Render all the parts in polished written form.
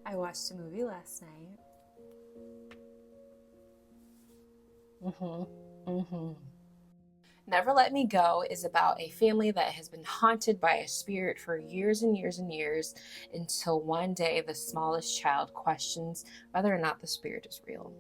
I watched a movie last night. Never Let Me Go is about a family that has been haunted by a spirit for years and years and years until one day the smallest child questions whether or not the spirit is real.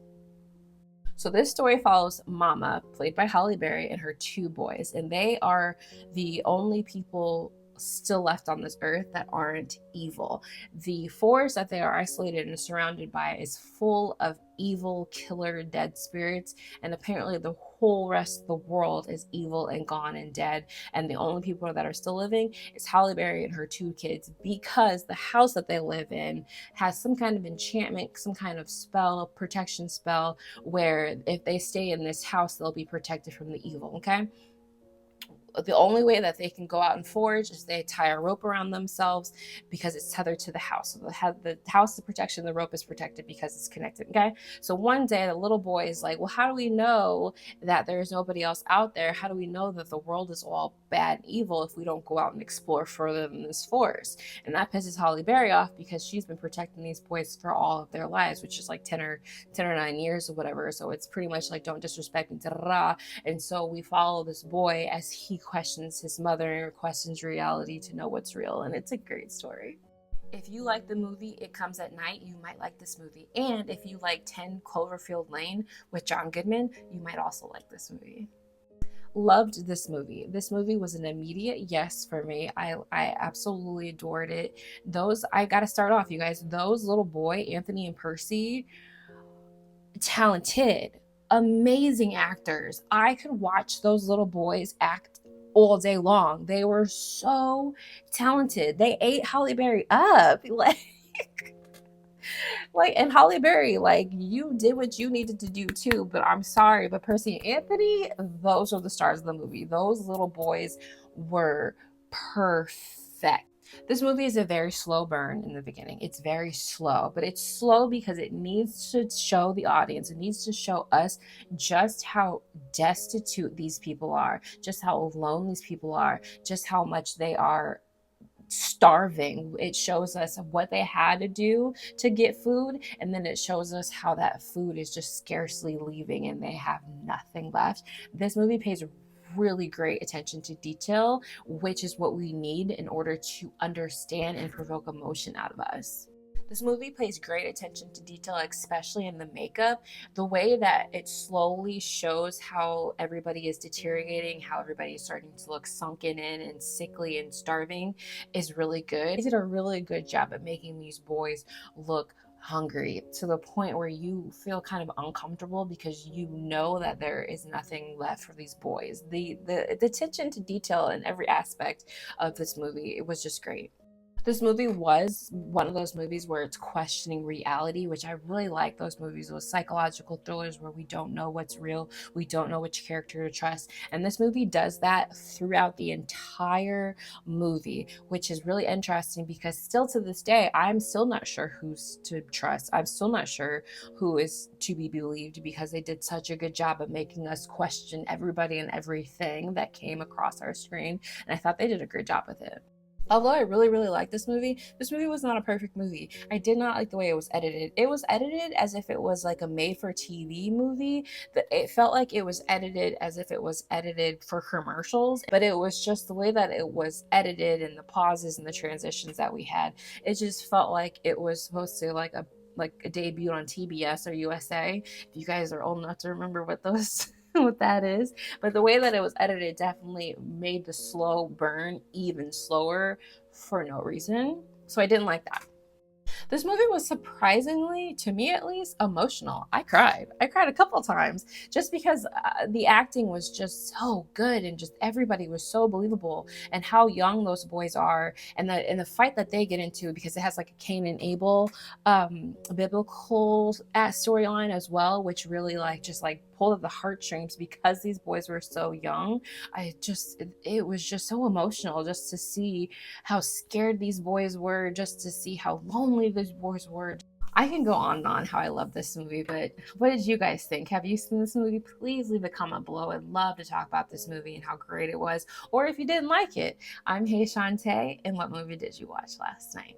So this story follows Mama, played by Halle Berry, and her two boys, and they are the only people still left on this earth that aren't evil. The forest that they are isolated and surrounded by is full of evil, killer, dead spirits, and apparently the whole rest of the world is evil and gone and dead, and the only people that are still living is Halle Berry and her two kids, because the house that they live in has some kind of enchantment, some kind of spell, protection spell, where if they stay in this house, they'll be protected from the evil, okay? The only way that they can go out and forage is they tie a rope around themselves because it's tethered to the house. So the house is protection, the rope is protected because it's connected, okay? So one day the little boy is like, well, how do we know that there's nobody else out there? How do we know that the world is all bad and evil if we don't go out and explore further than this forest? And that pisses Halle Berry off because she's been protecting these boys for all of their lives, which is like 10 or 9 years or whatever. So it's pretty much like, don't disrespect me, and so we follow this boy as he questions his mother and questions reality to know what's real. And it's a great story. If you like the movie It Comes at Night, you might like this movie. And if you like 10 Cloverfield Lane with John Goodman, you might also like this movie. Loved this movie. This movie was an immediate yes for me. I absolutely adored it. I gotta start off, you guys. Those little boy, Anthony and Percy, talented, amazing actors. I could watch those little boys act all day long. They were so talented. They ate Halle Berry up. And Halle Berry, you did what you needed to do too, but I'm sorry, but Percy and Anthony, those are the stars of the movie. Those little boys were perfect. This movie is a very slow burn in the beginning. It's very slow, but it's slow because it needs to show the audience, it needs to show us just how destitute these people are, just how alone these people are, just how much they are starving. It shows us what they had to do to get food, and then it shows us how that food is just scarcely leaving and they have nothing left. This movie pays really great attention to detail, which is what we need in order to understand and provoke emotion out of us. This movie pays great attention to detail, especially in the makeup. The way that it slowly shows how everybody is deteriorating, how everybody is starting to look sunken in and sickly and starving is really good. They did a really good job at making these boys look hungry to the point where you feel kind of uncomfortable because you know that there is nothing left for these boys. The attention to detail in every aspect of this movie, it was just great. This movie was one of those movies where it's questioning reality, which I really like those movies, those psychological thrillers where we don't know what's real, we don't know which character to trust. And this movie does that throughout the entire movie, which is really interesting because still to this day, I'm still not sure who's to trust. I'm still not sure who is to be believed because they did such a good job of making us question everybody and everything that came across our screen. And I thought they did a great job with it. Although I really, really liked this movie was not a perfect movie. I did not like the way it was edited. It was edited as if it was like a made-for-TV movie. It felt like it was edited as if it was edited for commercials, but it was just the way that it was edited and the pauses and the transitions that we had. It just felt like it was supposed to like a debut on TBS or USA. If you guys are old enough to remember what those what that is, but the way that it was edited definitely made the slow burn even slower for no reason. So I didn't like that. This movie was surprisingly, to me at least, emotional. I cried a couple times just because the acting was just so good and just everybody was so believable, and how young those boys are, and the fight that they get into, because it has like a Cain and Abel biblical storyline as well, which really just pulled at the heartstrings because these boys were so young. It was just so emotional just to see how scared these boys were, just to see how lonely these boys were. I can go on and on how I love this movie, but what did you guys think? Have you seen this movie? Please leave a comment below. I'd love to talk about this movie and how great it was, or if you didn't like it. I'm Hey Shantae, and what movie did you watch last night?